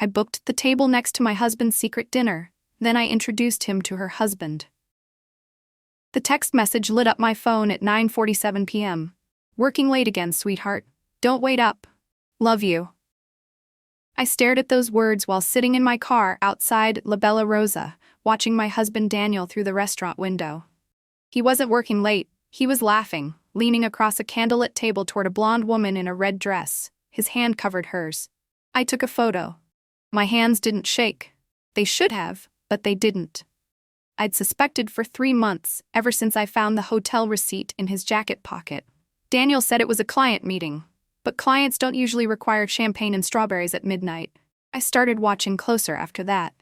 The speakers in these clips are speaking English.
I booked the table next to my husband's secret dinner, then I introduced him to her husband. The text message lit up my phone at 9:47 p.m. Working late again, sweetheart. Don't wait up. Love you. I stared at those words while sitting in my car outside La Bella Rosa, watching my husband Daniel through the restaurant window. He wasn't working late, he was laughing, leaning across a candlelit table toward a blonde woman in a red dress. His hand covered hers. I took a photo. My hands didn't shake. They should have, but they didn't. I'd suspected for 3 months, ever since I found the hotel receipt in his jacket pocket. Daniel said it was a client meeting, but clients don't usually require champagne and strawberries at midnight. I started watching closer after that.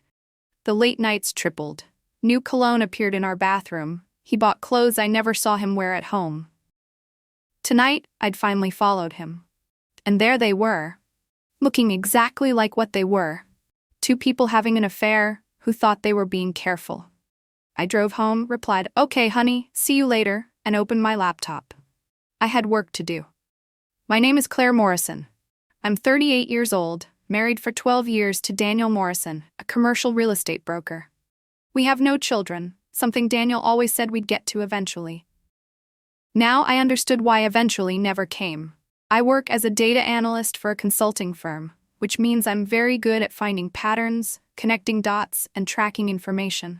The late nights tripled. New cologne appeared in our bathroom. He bought clothes I never saw him wear at home. Tonight, I'd finally followed him. And there they were, looking exactly like what they were. 2 people having an affair who thought they were being careful. I drove home, replied, "Okay, honey, see you later," and opened my laptop. I had work to do. My name is Claire Morrison. I'm 38 years old, married for 12 years to Daniel Morrison, a commercial real estate broker. We have no children, something Daniel always said we'd get to eventually. Now I understood why eventually never came. I work as a data analyst for a consulting firm, which means I'm very good at finding patterns, connecting dots, and tracking information.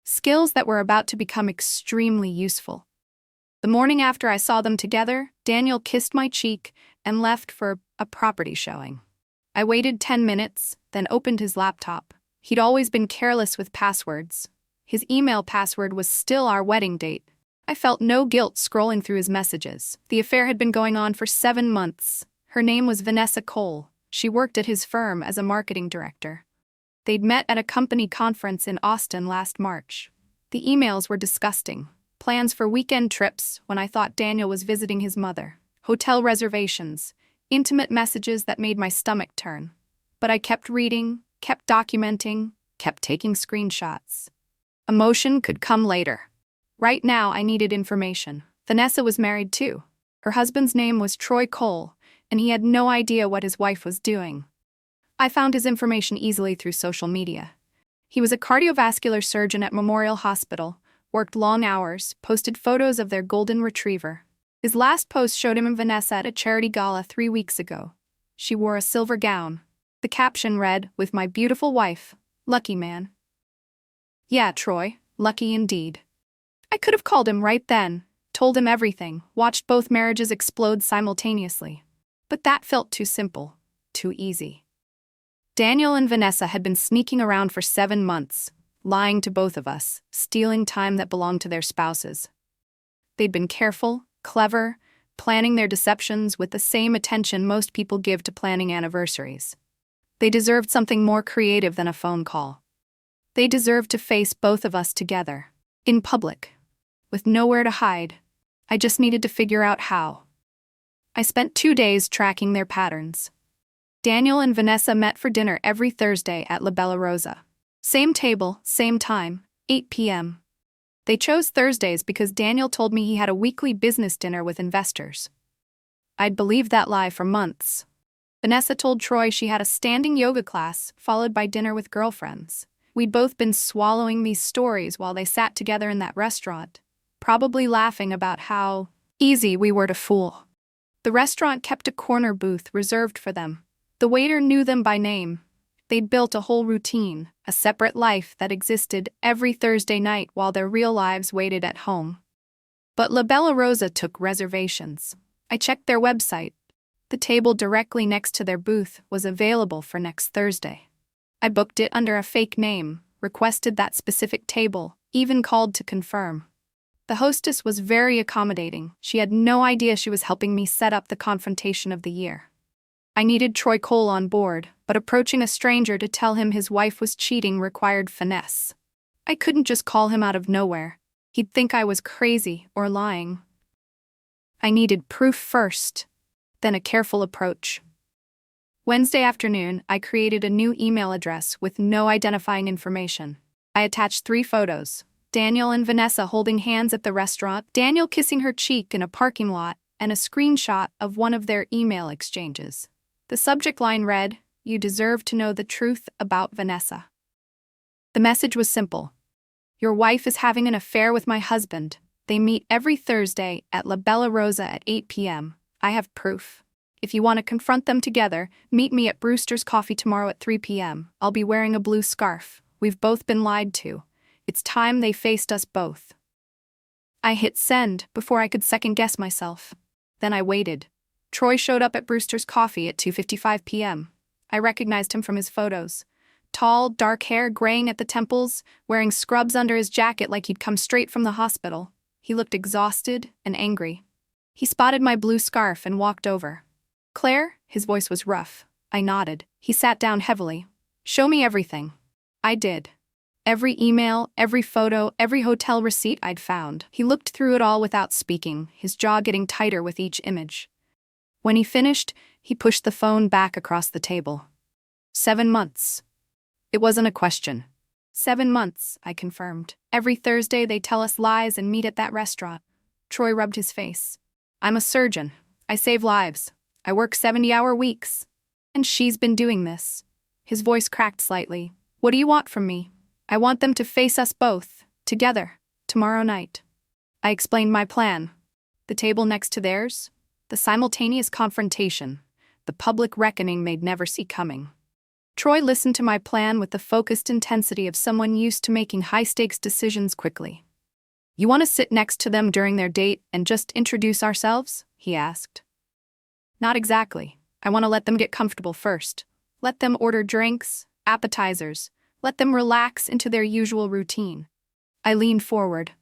Skills that were about to become extremely useful. The morning after I saw them together, Daniel kissed my cheek and left for a property showing. I waited 10 minutes, then opened his laptop. He'd always been careless with passwords. His email password was still our wedding date. I felt no guilt scrolling through his messages. The affair had been going on for 7 months. Her name was Vanessa Cole. She worked at his firm as a marketing director. They'd met at a company conference in Austin last March. The emails were disgusting. Plans for weekend trips when I thought Daniel was visiting his mother. Hotel reservations. Intimate messages that made my stomach turn. But I kept reading, kept documenting, kept taking screenshots. Emotion could come later. Right now, I needed information. Vanessa was married too. Her husband's name was Troy Cole, and he had no idea what his wife was doing. I found his information easily through social media. He was a cardiovascular surgeon at Memorial Hospital, worked long hours, posted photos of their golden retriever. His last post showed him and Vanessa at a charity gala 3 weeks ago. She wore a silver gown. The caption read, "With my beautiful wife, lucky man." Yeah, Troy, lucky indeed. I could have called him right then, told him everything, watched both marriages explode simultaneously. But that felt too simple, too easy. Daniel and Vanessa had been sneaking around for 7 months, lying to both of us, stealing time that belonged to their spouses. They'd been careful, clever, planning their deceptions with the same attention most people give to planning anniversaries. They deserved something more creative than a phone call. They deserved to face both of us together, in public, with nowhere to hide. I just needed to figure out how. I spent 2 days tracking their patterns. Daniel and Vanessa met for dinner every Thursday at La Bella Rosa. Same table, same time, 8 p.m. They chose Thursdays because Daniel told me he had a weekly business dinner with investors. I'd believed that lie for months. Vanessa told Troy she had a standing yoga class, followed by dinner with girlfriends. We'd both been swallowing these stories while they sat together in that restaurant, probably laughing about how easy we were to fool. The restaurant kept a corner booth reserved for them. The waiter knew them by name. They'd built a whole routine, a separate life that existed every Thursday night while their real lives waited at home. But La Bella Rosa took reservations. I checked their website. The table directly next to their booth was available for next Thursday. I booked it under a fake name, requested that specific table, even called to confirm. The hostess was very accommodating. She had no idea she was helping me set up the confrontation of the year. I needed Troy Cole on board, but approaching a stranger to tell him his wife was cheating required finesse. I couldn't just call him out of nowhere. He'd think I was crazy or lying. I needed proof first, then a careful approach. Wednesday afternoon, I created a new email address with no identifying information. I attached 3 photos: Daniel and Vanessa holding hands at the restaurant, Daniel kissing her cheek in a parking lot, and a screenshot of one of their email exchanges. The subject line read, You deserve to know the truth about Vanessa. The message was simple. Your wife is having an affair with my husband. They meet every Thursday at La Bella Rosa at 8 p.m. I have proof. If you want to confront them together, meet me at Brewster's Coffee tomorrow at 3 p.m. I'll be wearing a blue scarf. We've both been lied to. It's time they faced us both. I hit send before I could second-guess myself. Then I waited. Troy showed up at Brewster's Coffee at 2:55 p.m. I recognized him from his photos. Tall, dark hair graying at the temples, wearing scrubs under his jacket like he'd come straight from the hospital. He looked exhausted and angry. He spotted my blue scarf and walked over. Claire? His voice was rough. I nodded. He sat down heavily. Show me everything. I did. Every email, every photo, every hotel receipt I'd found. He looked through it all without speaking, his jaw getting tighter with each image. When he finished, he pushed the phone back across the table. 7 months. It wasn't a question. 7 months, I confirmed. Every Thursday they tell us lies and meet at that restaurant. Troy rubbed his face. I'm a surgeon. I save lives. I work 70-hour weeks. And she's been doing this. His voice cracked slightly. What do you want from me? I want them to face us both, together, tomorrow night. I explained my plan. The table next to theirs, the simultaneous confrontation, the public reckoning they'd never see coming. Troy listened to my plan with the focused intensity of someone used to making high-stakes decisions quickly. You want to sit next to them during their date and just introduce ourselves? He asked. Not exactly. I want to let them get comfortable first. Let them order drinks, appetizers. Let them relax into their usual routine. I leaned forward.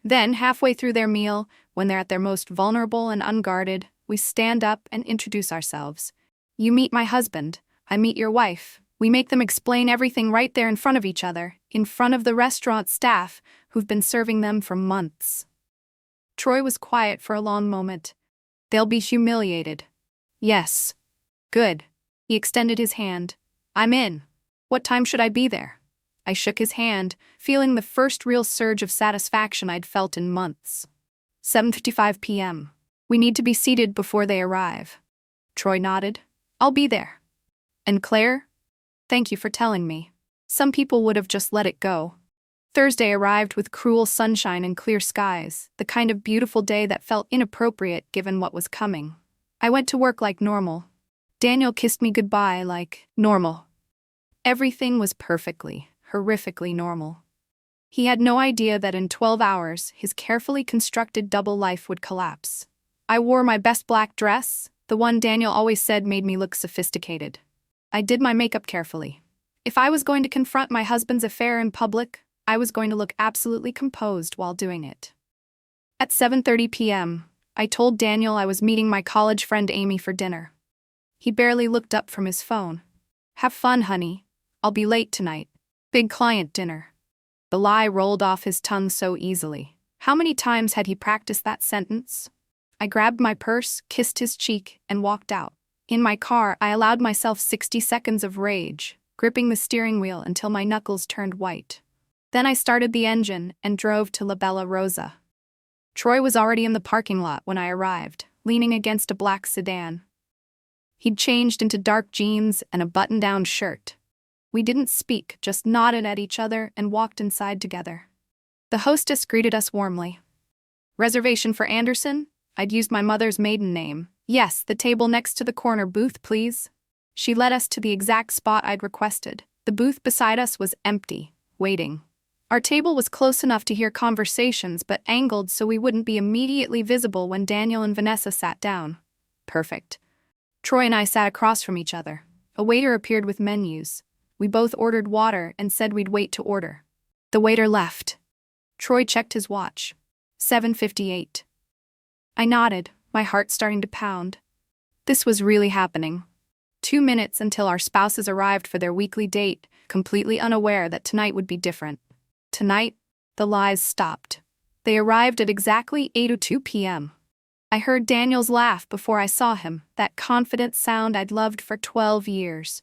Then, halfway through their meal, when they're at their most vulnerable and unguarded, we stand up and introduce ourselves. You meet my husband. I meet your wife. We make them explain everything right there in front of each other, in front of the restaurant staff who've been serving them for months. Troy was quiet for a long moment. They'll be humiliated. Yes. Good. He extended his hand. I'm in. What time should I be there? I shook his hand, feeling the first real surge of satisfaction I'd felt in months. 7:55 p.m. We need to be seated before they arrive. Troy nodded. I'll be there. And Claire? Thank you for telling me. Some people would have just let it go. Thursday arrived with cruel sunshine and clear skies, the kind of beautiful day that felt inappropriate given what was coming. I went to work like normal. Daniel kissed me goodbye like normal. Everything was perfectly, horrifically normal. He had no idea that in 12 hours, his carefully constructed double life would collapse. I wore my best black dress, the one Daniel always said made me look sophisticated. I did my makeup carefully. If I was going to confront my husband's affair in public, I was going to look absolutely composed while doing it. At 7:30 p.m., I told Daniel I was meeting my college friend Amy for dinner. He barely looked up from his phone. Have fun, honey. I'll be late tonight. Big client dinner. The lie rolled off his tongue so easily. How many times had he practiced that sentence? I grabbed my purse, kissed his cheek, and walked out. In my car, I allowed myself 60 seconds of rage, gripping the steering wheel until my knuckles turned white. Then I started the engine and drove to La Bella Rosa. Troy was already in the parking lot when I arrived, leaning against a black sedan. He'd changed into dark jeans and a button-down shirt. We didn't speak, just nodded at each other and walked inside together. The hostess greeted us warmly. Reservation for Anderson? I'd used my mother's maiden name. Yes, the table next to the corner booth, please. She led us to the exact spot I'd requested. The booth beside us was empty, waiting. Our table was close enough to hear conversations, but angled so we wouldn't be immediately visible when Daniel and Vanessa sat down. Perfect. Troy and I sat across from each other. A waiter appeared with menus. We both ordered water and said we'd wait to order. The waiter left. Troy checked his watch. 7:58. I nodded, my heart starting to pound. This was really happening. 2 minutes until our spouses arrived for their weekly date, completely unaware that tonight would be different. Tonight, the lies stopped. They arrived at exactly 8:02 p.m. I heard Daniel's laugh before I saw him, that confident sound I'd loved for 12 years.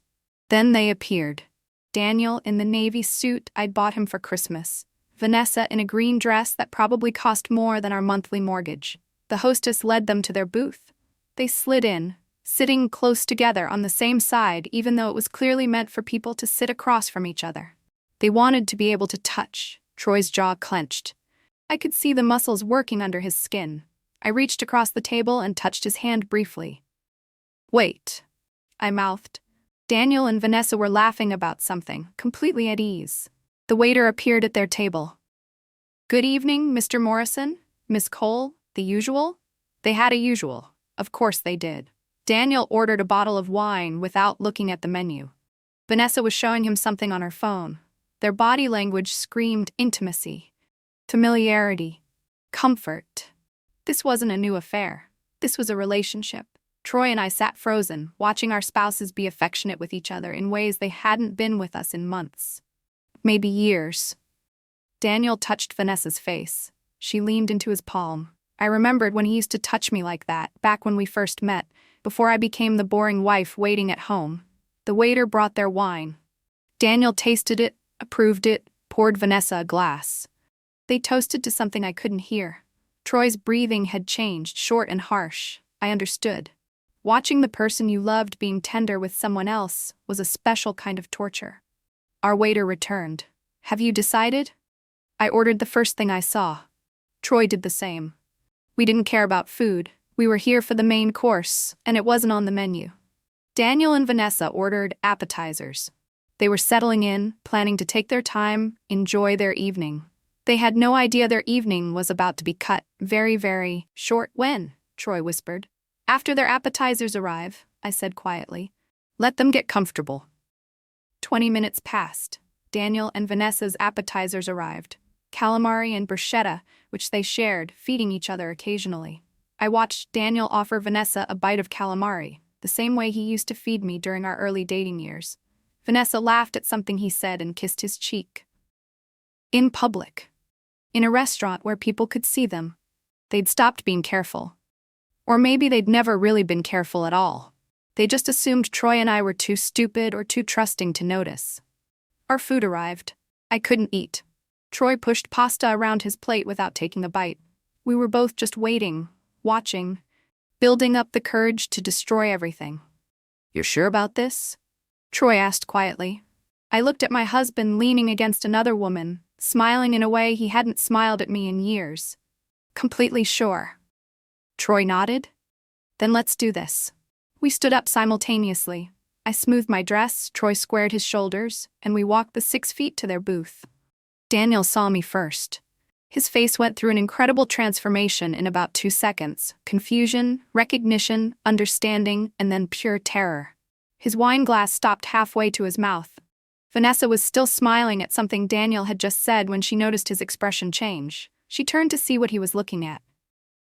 Then they appeared. Daniel in the navy suit I'd bought him for Christmas. Vanessa in a green dress that probably cost more than our monthly mortgage. The hostess led them to their booth. They slid in, sitting close together on the same side even though it was clearly meant for people to sit across from each other. They wanted to be able to touch. Troy's jaw clenched. I could see the muscles working under his skin. I reached across the table and touched his hand briefly. "Wait," I mouthed. Daniel and Vanessa were laughing about something, completely at ease. The waiter appeared at their table. "Good evening, Mr. Morrison, Miss Cole, the usual?" They had a usual. Of course they did. Daniel ordered a bottle of wine without looking at the menu. Vanessa was showing him something on her phone. Their body language screamed intimacy, familiarity, comfort. This wasn't a new affair. This was a relationship. Troy and I sat frozen, watching our spouses be affectionate with each other in ways they hadn't been with us in months. Maybe years. Daniel touched Vanessa's face. She leaned into his palm. I remembered when he used to touch me like that, back when we first met, before I became the boring wife waiting at home. The waiter brought their wine. Daniel tasted it, approved it, poured Vanessa a glass. They toasted to something I couldn't hear. Troy's breathing had changed, short and harsh. I understood. Watching the person you loved being tender with someone else was a special kind of torture. Our waiter returned. "Have you decided?" I ordered the first thing I saw. Troy did the same. We didn't care about food. We were here for the main course, and it wasn't on the menu. Daniel and Vanessa ordered appetizers. They were settling in, planning to take their time, enjoy their evening. They had no idea their evening was about to be cut very, very short. "When?" Troy whispered. "After their appetizers arrive," I said quietly. "Let them get comfortable." 20 minutes passed. Daniel and Vanessa's appetizers arrived. Calamari and bruschetta, which they shared, feeding each other occasionally. I watched Daniel offer Vanessa a bite of calamari, the same way he used to feed me during our early dating years. Vanessa laughed at something he said and kissed his cheek. In public. In a restaurant where people could see them. They'd stopped being careful. Or maybe they'd never really been careful at all. They just assumed Troy and I were too stupid or too trusting to notice. Our food arrived. I couldn't eat. Troy pushed pasta around his plate without taking a bite. We were both just waiting, watching, building up the courage to destroy everything. "You're sure about this?" Troy asked quietly. I looked at my husband leaning against another woman, smiling in a way he hadn't smiled at me in years. "Completely sure." Troy nodded. "Then let's do this." We stood up simultaneously. I smoothed my dress, Troy squared his shoulders, and we walked the 6 feet to their booth. Daniel saw me first. His face went through an incredible transformation in about 2 seconds. Confusion, recognition, understanding, and then pure terror. His wine glass stopped halfway to his mouth. Vanessa was still smiling at something Daniel had just said when she noticed his expression change. She turned to see what he was looking at.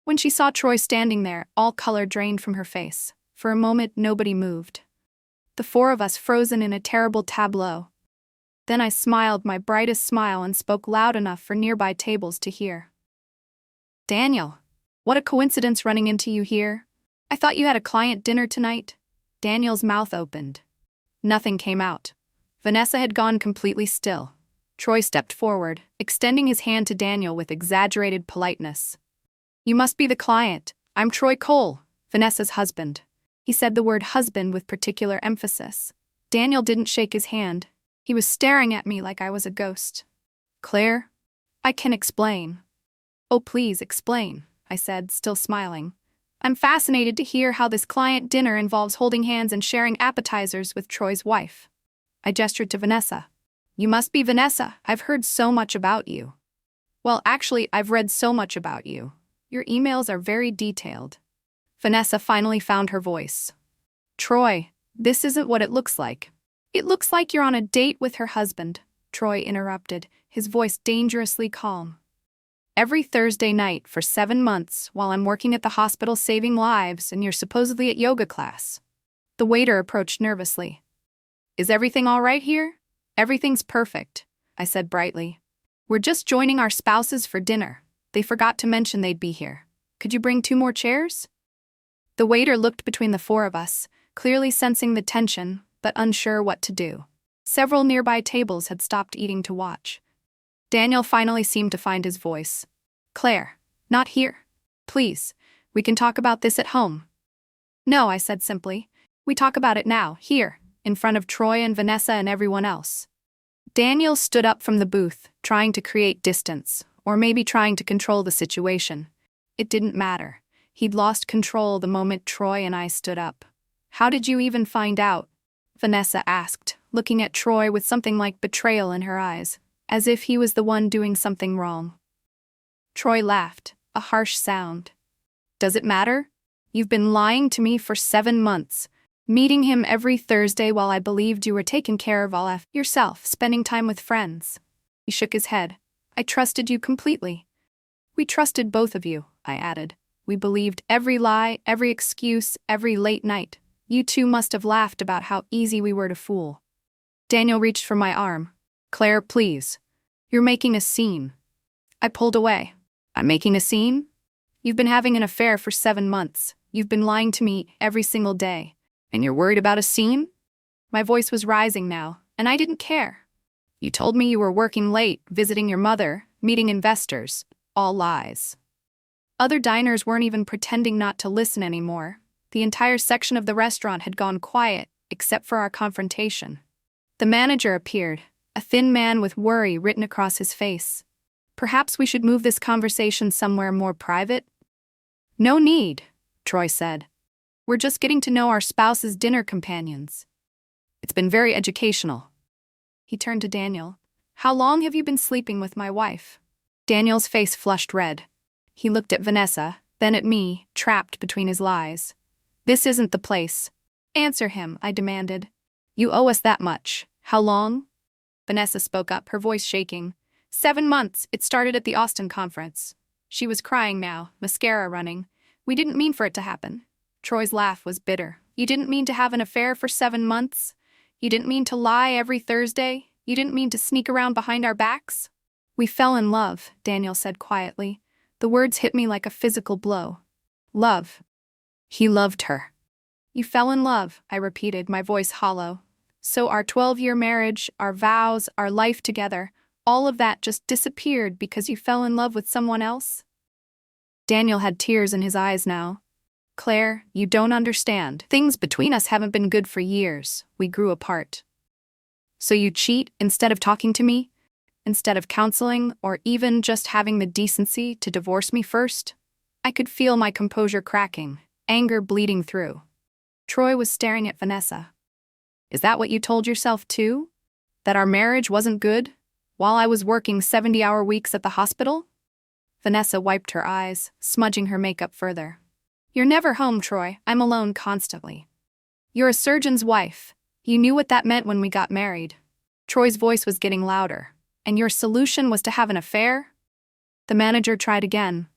When she saw Troy standing there, all color drained from her face. For a moment, nobody moved. The 4 of us frozen in a terrible tableau. Then I smiled my brightest smile and spoke loud enough for nearby tables to hear. "Daniel, what a coincidence running into you here. I thought you had a client dinner tonight." Daniel's mouth opened. Nothing came out. Vanessa had gone completely still. Troy stepped forward, extending his hand to Daniel with exaggerated politeness. "You must be the client. I'm Troy Cole, Vanessa's husband." He said the word husband with particular emphasis. Daniel didn't shake his hand. He was staring at me like I was a ghost. "Claire, I can explain." "Oh, please explain," I said, still smiling. "I'm fascinated to hear how this client dinner involves holding hands and sharing appetizers with Troy's wife." I gestured to Vanessa. "You must be Vanessa. I've heard so much about you." "Well, actually, I've read so much about you. Your emails are very detailed." Vanessa finally found her voice. "Troy, this isn't what it looks like." "It looks like you're on a date with her husband," Troy interrupted, his voice dangerously calm. "Every Thursday night for 7 months while I'm working at the hospital saving lives and you're supposedly at yoga class." The waiter approached nervously. "Is everything all right here?" "Everything's perfect," I said brightly. "We're just joining our spouses for dinner. They forgot to mention they'd be here. Could you bring 2 more chairs?" The waiter looked between the 4 of us, clearly sensing the tension, but unsure what to do. Several nearby tables had stopped eating to watch. Daniel finally seemed to find his voice. "Claire, not here. Please, we can talk about this at home." No, I said simply. We talk about it now, here, in front of Troy and Vanessa and everyone else. Daniel stood up from the booth, trying to create distance, or maybe trying to control the situation. It didn't matter. He'd lost control the moment Troy and I stood up. How did you even find out? Vanessa asked, looking at Troy with something like betrayal in her eyes, as if he was the one doing something wrong. Troy laughed, a harsh sound. Does it matter? You've been lying to me for 7 months, meeting him every Thursday while I believed you were taking care of all yourself, spending time with friends. He shook his head. I trusted you completely. We trusted both of you, I added. We believed every lie, every excuse, every late night. You two must have laughed about how easy we were to fool. Daniel reached for my arm. Claire, please. You're making a scene. I pulled away. I'm making a scene? You've been having an affair for 7 months. You've been lying to me every single day. And you're worried about a scene? My voice was rising now, and I didn't care. You told me you were working late, visiting your mother, meeting investors. All lies. Other diners weren't even pretending not to listen anymore. The entire section of the restaurant had gone quiet, except for our confrontation. The manager appeared, a thin man with worry written across his face. Perhaps we should move this conversation somewhere more private? No need, Troy said. We're just getting to know our spouse's dinner companions. It's been very educational. He turned to Daniel. How long have you been sleeping with my wife? Daniel's face flushed red. He looked at Vanessa, then at me, trapped between his lies. This isn't the place. Answer him, I demanded. You owe us that much. How long? Vanessa spoke up, her voice shaking. 7 months. It started at the Austin conference. She was crying now, mascara running. We didn't mean for it to happen. Troy's laugh was bitter. You didn't mean to have an affair for 7 months? You didn't mean to lie every Thursday? You didn't mean to sneak around behind our backs? We fell in love, Daniel said quietly. The words hit me like a physical blow. Love. He loved her. You fell in love, I repeated, my voice hollow. So our 12-year marriage, our vows, our life together, all of that just disappeared because you fell in love with someone else? Daniel had tears in his eyes now. Claire, you don't understand. Things between us haven't been good for years. We grew apart. So you cheat instead of talking to me? Instead of counseling, or even just having the decency to divorce me first? I could feel my composure cracking, anger bleeding through. Troy was staring at Vanessa. Is that what you told yourself too? That our marriage wasn't good? While I was working 70-hour weeks at the hospital? Vanessa wiped her eyes, smudging her makeup further. You're never home, Troy. I'm alone constantly. You're a surgeon's wife. You knew what that meant when we got married. Troy's voice was getting louder. And your solution was to have an affair? The manager tried again.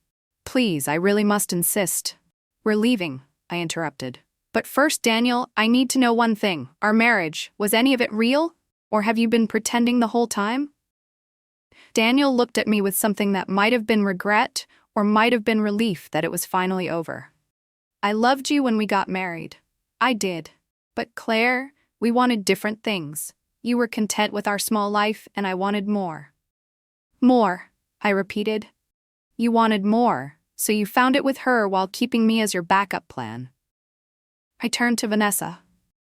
Please, I really must insist. We're leaving, I interrupted. But first, Daniel, I need to know one thing. Our marriage, was any of it real? Or have you been pretending the whole time? Daniel looked at me with something that might have been regret or might have been relief that it was finally over. I loved you when we got married. I did. But Claire, we wanted different things. You were content with our small life, and I wanted more. More, I repeated. You wanted more, so you found it with her while keeping me as your backup plan. I turned to Vanessa.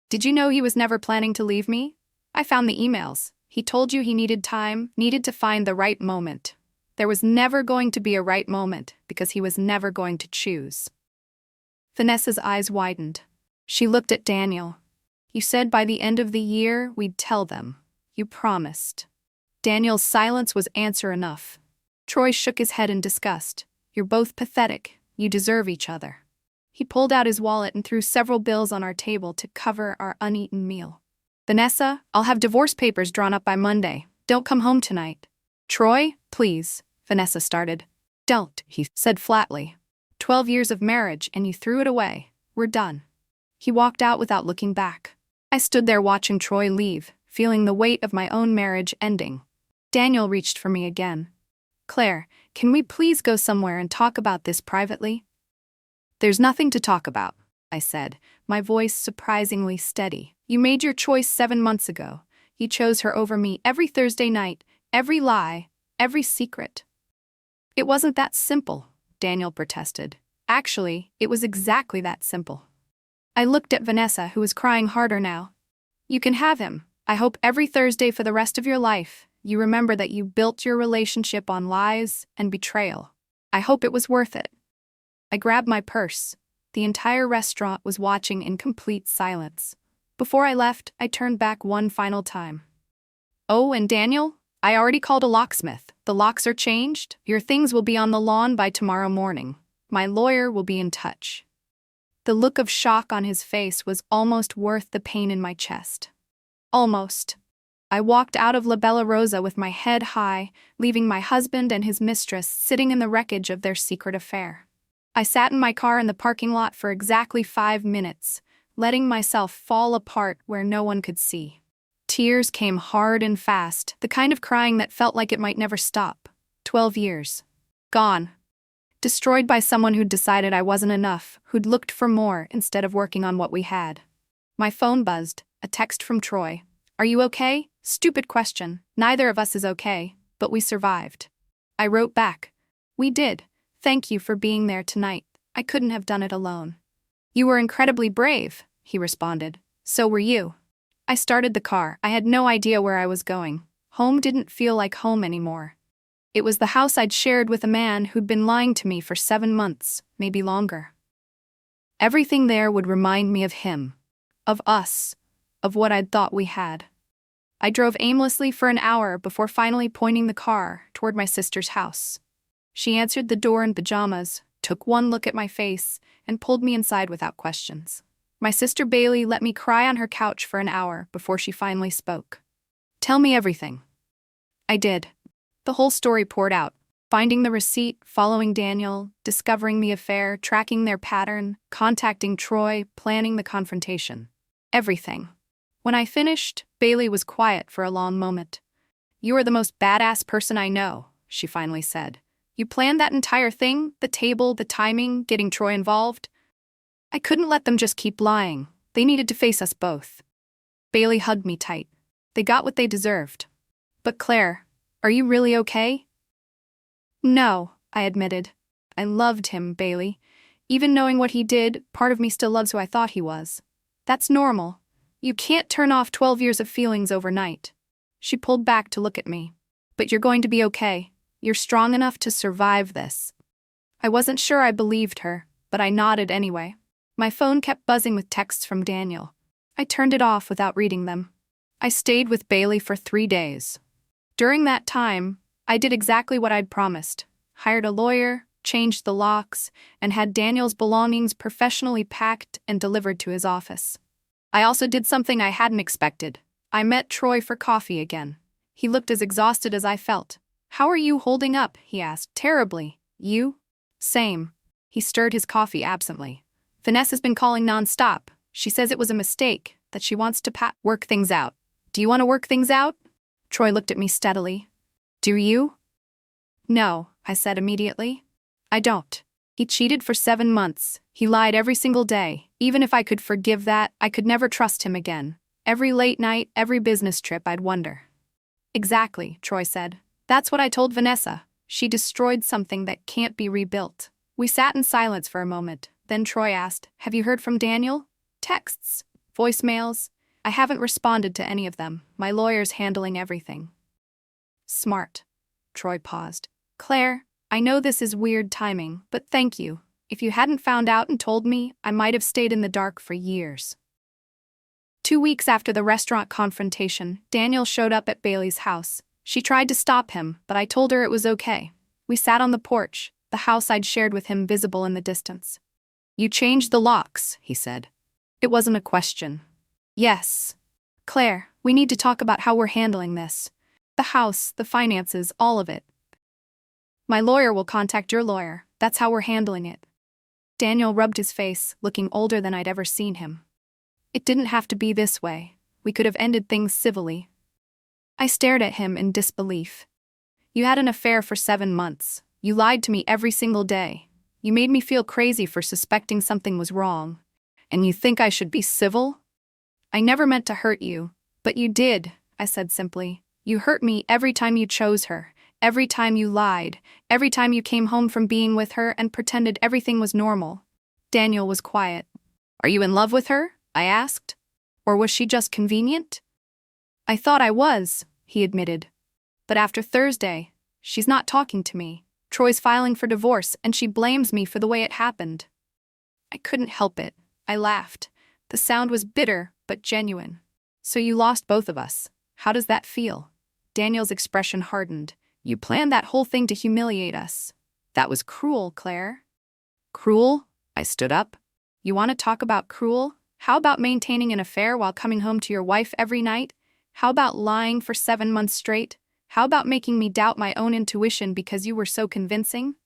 Did you know he was never planning to leave me? I found the emails. He told you he needed time, needed to find the right moment. There was never going to be a right moment because he was never going to choose. Vanessa's eyes widened. She looked at Daniel. You said by the end of the year we'd tell them. You promised. Daniel's silence was answer enough. Troy shook his head in disgust. You're both pathetic. You deserve each other. He pulled out his wallet and threw several bills on our table to cover our uneaten meal. Vanessa, I'll have divorce papers drawn up by Monday. Don't come home tonight. Troy, please, Vanessa started. Don't, he said flatly. 12 years of marriage and you threw it away. We're done. He walked out without looking back. I stood there watching Troy leave, feeling the weight of my own marriage ending. Daniel reached for me again. Claire, can we please go somewhere and talk about this privately? There's nothing to talk about, I said, my voice surprisingly steady. You made your choice 7 months ago. You chose her over me every Thursday night, every lie, every secret. It wasn't that simple, Daniel protested. Actually, it was exactly that simple. I looked at Vanessa, who was crying harder now. You can have him. I hope every Thursday for the rest of your life, you remember that you built your relationship on lies and betrayal. I hope it was worth it. I grabbed my purse. The entire restaurant was watching in complete silence. Before I left, I turned back one final time. Oh, and Daniel, I already called a locksmith. The locks are changed. Your things will be on the lawn by tomorrow morning. My lawyer will be in touch. The look of shock on his face was almost worth the pain in my chest. Almost. I walked out of La Bella Rosa with my head high, leaving my husband and his mistress sitting in the wreckage of their secret affair. I sat in my car in the parking lot for exactly 5 minutes, letting myself fall apart where no one could see. Tears came hard and fast, the kind of crying that felt like it might never stop. 12 years. Gone. Destroyed by someone who'd decided I wasn't enough, who'd looked for more instead of working on what we had. My phone buzzed, a text from Troy. Are you okay? Stupid question. Neither of us is okay, but we survived. I wrote back. We did. Thank you for being there tonight. I couldn't have done it alone. You were incredibly brave, he responded. So were you. I started the car. I had no idea where I was going. Home didn't feel like home anymore. It was the house I'd shared with a man who'd been lying to me for 7 months, maybe longer. Everything there would remind me of him, of us, of what I'd thought we had. I drove aimlessly for an hour before finally pointing the car toward my sister's house. She answered the door in pajamas, took one look at my face, and pulled me inside without questions. My sister Bailey let me cry on her couch for an hour before she finally spoke. Tell me everything. I did. The whole story poured out. Finding the receipt, following Daniel, discovering the affair, tracking their pattern, contacting Troy, planning the confrontation. Everything. When I finished, Bailey was quiet for a long moment. You are the most badass person I know, she finally said. You planned that entire thing, the table, the timing, getting Troy involved. I couldn't let them just keep lying. They needed to face us both. Bailey hugged me tight. They got what they deserved. But Claire, are you really okay? No, I admitted. I loved him, Bailey. Even knowing what he did, part of me still loves who I thought he was. That's normal. You can't turn off 12 years of feelings overnight. She pulled back to look at me. But you're going to be okay. You're strong enough to survive this. I wasn't sure I believed her, but I nodded anyway. My phone kept buzzing with texts from Daniel. I turned it off without reading them. I stayed with Bailey for 3 days. During that time, I did exactly what I'd promised. Hired a lawyer, changed the locks, and had Daniel's belongings professionally packed and delivered to his office. I also did something I hadn't expected. I met Troy for coffee again. He looked as exhausted as I felt. How are you holding up? He asked. Terribly. You? Same. He stirred his coffee absently. Vanessa's been calling non-stop. She says it was a mistake, that she wants to work things out. Do you want to work things out? Troy looked at me steadily. Do you? No, I said immediately. I don't. He cheated for 7 months. He lied every single day. Even if I could forgive that, I could never trust him again. Every late night, every business trip, I'd wonder. Exactly, Troy said. That's what I told Vanessa. She destroyed something that can't be rebuilt. We sat in silence for a moment. Then Troy asked, Have you heard from Daniel? Texts? Voicemails? I haven't responded to any of them. My lawyer's handling everything. Smart. Troy paused. Claire, I know this is weird timing, but thank you. If you hadn't found out and told me, I might have stayed in the dark for years. 2 weeks after the restaurant confrontation, Daniel showed up at Bailey's house. She tried to stop him, but I told her it was okay. We sat on the porch, the house I'd shared with him visible in the distance. You changed the locks, he said. It wasn't a question. Yes. Claire, we need to talk about how we're handling this. The house, the finances, all of it. My lawyer will contact your lawyer. That's how we're handling it. Daniel rubbed his face, looking older than I'd ever seen him. It didn't have to be this way. We could have ended things civilly. I stared at him in disbelief. You had an affair for 7 months. You lied to me every single day. You made me feel crazy for suspecting something was wrong. And you think I should be civil? I never meant to hurt you, but you did, I said simply. You hurt me every time you chose her, every time you lied, every time you came home from being with her and pretended everything was normal. Daniel was quiet. Are you in love with her? I asked. Or was she just convenient? I thought I was, he admitted. But after Thursday, she's not talking to me. Troy's filing for divorce and she blames me for the way it happened. I couldn't help it. I laughed. The sound was bitter, but genuine. So you lost both of us. How does that feel? Daniel's expression hardened. You planned that whole thing to humiliate us. That was cruel, Claire. Cruel? I stood up. You want to talk about cruel? How about maintaining an affair while coming home to your wife every night? How about lying for 7 months straight? How about making me doubt my own intuition because you were so convincing?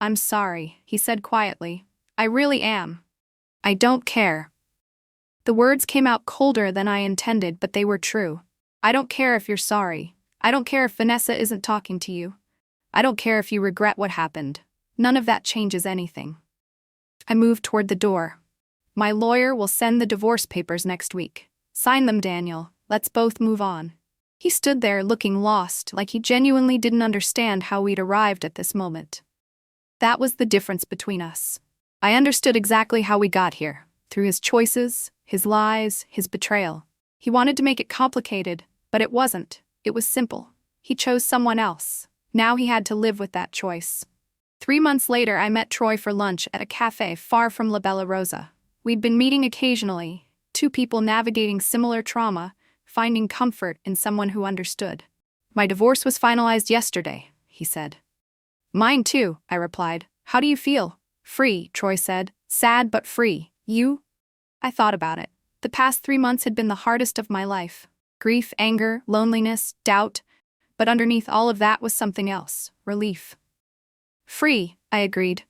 I'm sorry, he said quietly. I really am. I don't care. The words came out colder than I intended, but they were true. I don't care if you're sorry. I don't care if Vanessa isn't talking to you. I don't care if you regret what happened. None of that changes anything. I moved toward the door. My lawyer will send the divorce papers next week. Sign them, Daniel. Let's both move on. He stood there looking lost, like he genuinely didn't understand how we'd arrived at this moment. That was the difference between us. I understood exactly how we got here, through his choices, his lies, his betrayal. He wanted to make it complicated, but it wasn't. It was simple. He chose someone else. Now he had to live with that choice. 3 months later, I met Troy for lunch at a cafe far from La Bella Rosa. We'd been meeting occasionally, two people navigating similar trauma, finding comfort in someone who understood. My divorce was finalized yesterday, he said. Mine too, I replied. How do you feel? Free, Troy said. Sad but free. You? I thought about it. The past 3 months had been the hardest of my life. Grief, anger, loneliness, doubt. But underneath all of that was something else. Relief. Free, I agreed.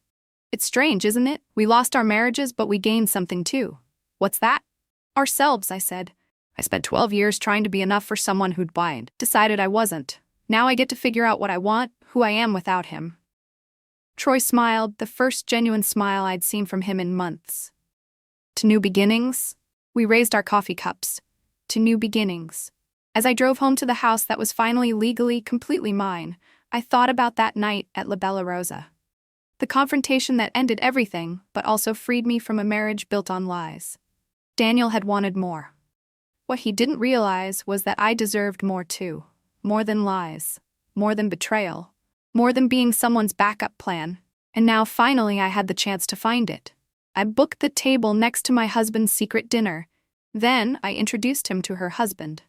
It's strange, isn't it? We lost our marriages, but we gained something too. What's that? Ourselves, I said. I spent 12 years trying to be enough for someone who'd blind. Decided I wasn't. Now I get to figure out what I want, who I am without him. Troy smiled, the first genuine smile I'd seen from him in months. To new beginnings? We raised our coffee cups. To new beginnings. As I drove home to the house that was finally legally, completely mine, I thought about that night at La Bella Rosa. The confrontation that ended everything, but also freed me from a marriage built on lies. Daniel had wanted more. What he didn't realize was that I deserved more too. More than lies. More than betrayal. More than being someone's backup plan. And now finally I had the chance to find it. I booked the table next to my husband's secret dinner. Then I introduced him to her husband.